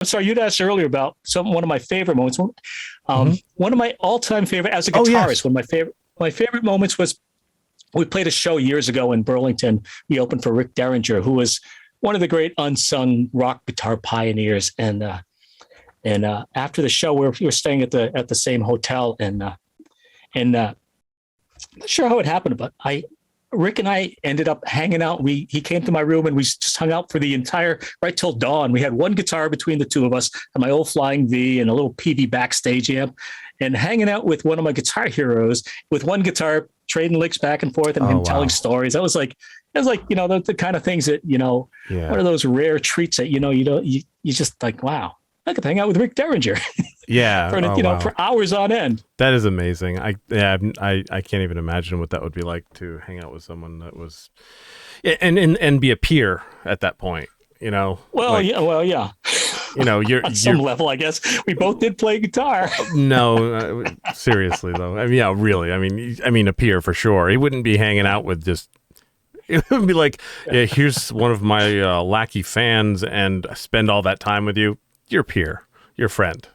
I'm sorry, you'd asked earlier about one of my favorite moments. One of my all-time favorite as a guitarist. Yes. One of my favorite moments was we played a show years ago in Burlington. We opened for Rick Derringer, who was one of the great unsung rock guitar pioneers. And after the show, we were staying at the same hotel, and I'm not sure how it happened, but Rick and I ended up hanging out. He came to my room and we just hung out for the right till dawn. We had one guitar between the two of us and my old Flying V and a little PV backstage amp, and hanging out with one of my guitar heroes with one guitar, trading licks back and forth and him telling stories. That was like, the kind of things that, one of those rare treats that, you just like, wow, I could hang out with Rick Derringer. Yeah. For hours on end. That is amazing. I can't even imagine what that would be like to hang out with someone that was, and be a peer at that point, Well, yeah. You're on some level, I guess we both did play guitar. No, seriously though. I mean, yeah, really. I mean, a peer for sure. He wouldn't be hanging out with just. It would be like, yeah, here's one of my lackey fans, and spend all that time with you. Your peer, your friend.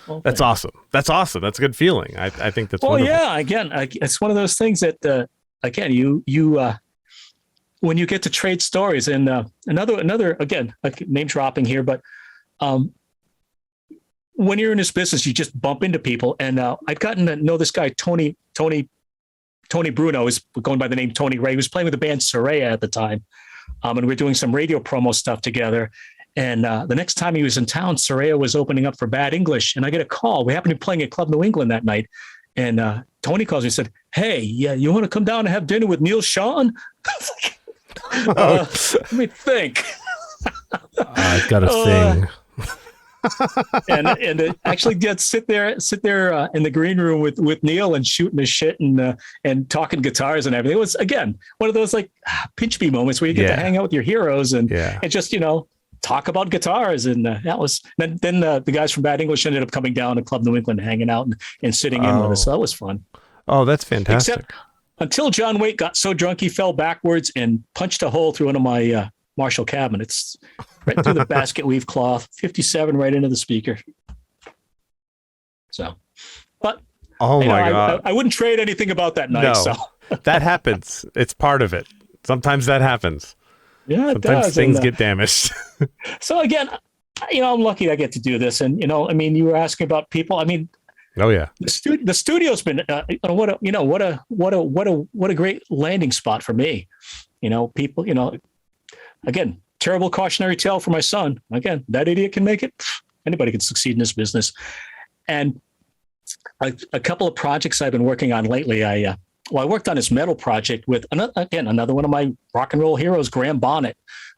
Well, that's awesome. That's awesome. That's a good feeling. I think that's. Well, yeah. Again, it's one of those things that you when you get to trade stories, and another again, name dropping here, but when you're in this business, you just bump into people, and I'd gotten to know this guy Tony Bruno, is going by the name Tony Ray. He was playing with the band Soraya at the time, and we were doing some radio promo stuff together. And the next time he was in town, Soraya was opening up for Bad English, and I get a call. We happened to be playing at Club New England that night, and Tony calls me and said, "Hey, yeah, you want to come down and have dinner with Neal Schon?" Let me think. I've got to sing. and actually did sit there in the green room with Neal and shooting the shit and talking guitars and everything. It was, again, one of those like pinch me moments where you get to hang out with your heroes and just talk about guitars. And that was then the guys from Bad English ended up coming down to Club New England, hanging out and sitting in with us. So that was fun. Oh, that's fantastic. Except until John Waite got so drunk he fell backwards and punched a hole through one of my Marshall cabinets, right through the basket weave cloth, 57 right into the speaker. So, but oh my God, I wouldn't trade anything about that night. No, so that happens. It's part of it. Sometimes that happens. Yeah, sometimes things get damaged. So again, I'm lucky I get to do this, and you were asking about people. I mean, oh yeah, the studio's been what a great landing spot for me. People, again, terrible cautionary tale for my son. Again, that idiot can make it. Anybody can succeed in this business. And a couple of projects I've been working on lately. I worked on this metal project with another one of my rock and roll heroes, Graham Bonnet,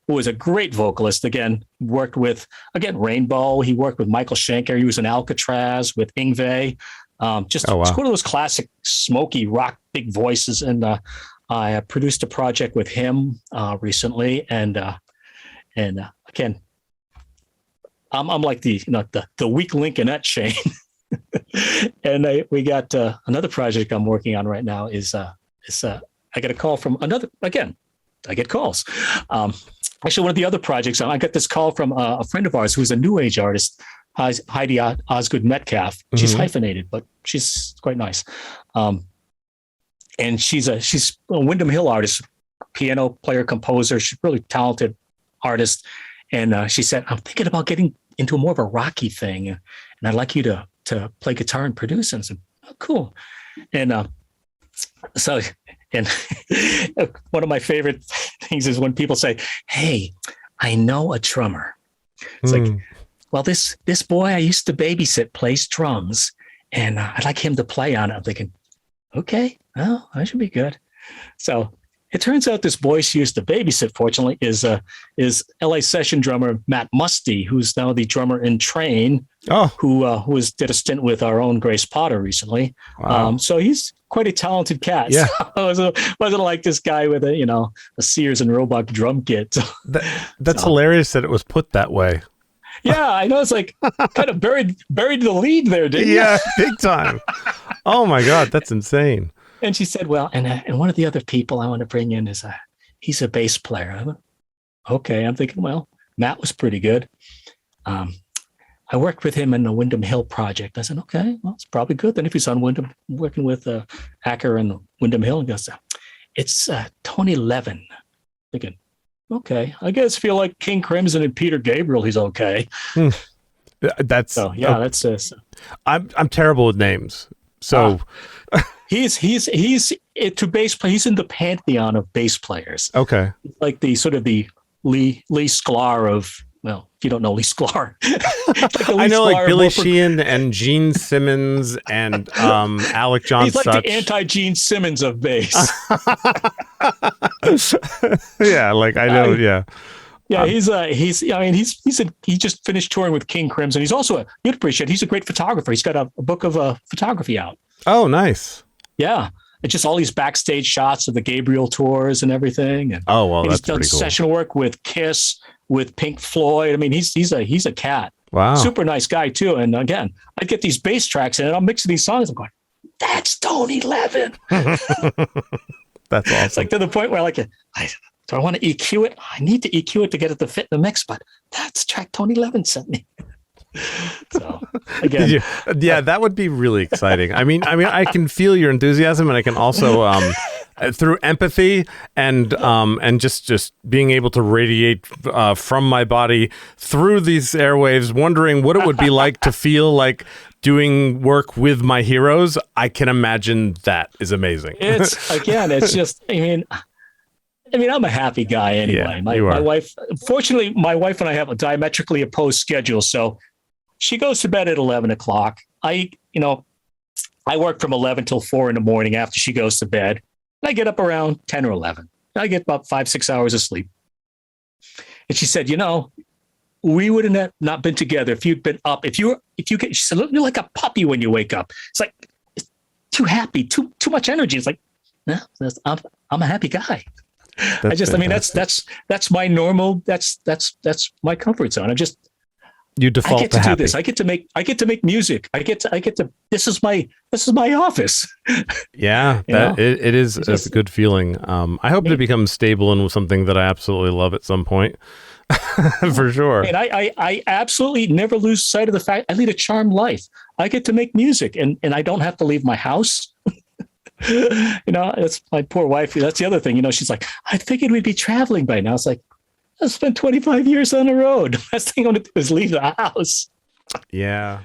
who was a great vocalist. Again, worked with Rainbow. He worked with Michael Schenker. He was in Alcatraz with Yngwie. It's one of those classic smoky rock, big voices. And I produced a project with him recently, and again, I'm like the weak link in that chain. And we got another project I'm working on right now. I get a call from another. Again, I get calls. Actually, one of the other projects, I got this call from a friend of ours who's a new age artist, Heidi Osgood Metcalf. She's hyphenated, but she's quite nice. And she's a Windham Hill artist, piano player, composer. She's a really talented artist. And she said, "I'm thinking about getting into more of a rocky thing, and I'd like you to play guitar and produce." And I said, "Oh, cool." And one of my favorite things is when people say, "Hey, I know a drummer." It's like, well, this boy I used to babysit plays drums, and I'd like him to play on it. I'm thinking, okay, well, that should be good. So it turns out this boy she used to babysit, fortunately, is LA session drummer Matt Musty, who's now the drummer in Train, who did a stint with our own Grace Potter recently. Wow. So he's quite a talented cat. Yeah. So I wasn't like this guy with a Sears and Roebuck drum kit. That's hilarious that it was put that way. Yeah, I know. It's like kind of buried the lead there, didn't you? Yeah, big time. Oh my God, that's insane. And she said, "Well, and one of the other people I want to bring in is he's a bass player." I went, okay. I'm thinking, well, Matt was pretty good. I worked with him in the Windham Hill project. I said, okay, well, it's probably good. Then if he's on Windham, working with Acker and Windham Hill, and goes, it's Tony Levin. Thinking, okay, I guess feel like King Crimson and Peter Gabriel, he's okay. That's that's I'm terrible with names. So he's to bass play. He's in the pantheon of bass players. Okay, like the sort of the Lee Sklar of, well, if you don't know Lee Sklar, I know like Billy Sheehan and Gene Simmons and Alec John. He's like Such. the anti-Gene Simmons of bass. Yeah, like I know. Yeah. Yeah, he just finished touring with King Crimson. He's also you'd appreciate. He's a great photographer. He's got a book of photography out. Oh, nice. Yeah, it's just all these backstage shots of the Gabriel tours and everything. And, oh well, and that's he's done pretty cool. Session work with Kiss, with Pink Floyd. I mean, he's a cat. Wow, super nice guy too. And again, I'd get these bass tracks in and I'm mixing these songs. I'm going, that's Tony Levin. That's awesome. It's like to the point where do I want to EQ it? I need to EQ it to get it to fit in the mix, but that's the track Tony Levin sent me. So again, that would be really exciting. I mean, I can feel your enthusiasm, and I can also, through empathy and just being able to radiate from my body through these airwaves, wondering what it would be like to feel like doing work with my heroes. I can imagine that is amazing. It's just, I mean, I'm a happy guy anyway. Yeah, my wife, fortunately, my wife and I have a diametrically opposed schedule. So she goes to bed at 11 o'clock. I work from 11 till 4 in the morning after she goes to bed. I get up around 10 or 11. I get about 5-6 hours of sleep. And she said, we would have not been together if you'd been up. She said, look, you're like a puppy when you wake up. It's like, it's too happy, too much energy. It's like, no, I'm a happy guy. That's my normal, that's my comfort zone. You default I get to happy. do this. I get to make music. I get to, this is my office. Yeah, it is a good feeling. I hope to become stable in something that I absolutely love at some point. For sure. And I absolutely never lose sight of the fact I lead a charmed life. I get to make music and I don't have to leave my house. It's my poor wife. That's the other thing. She's like, I figured we'd be traveling by now. It's like, I spent 25 years on the road. Last thing I want to do is leave the house. Yeah.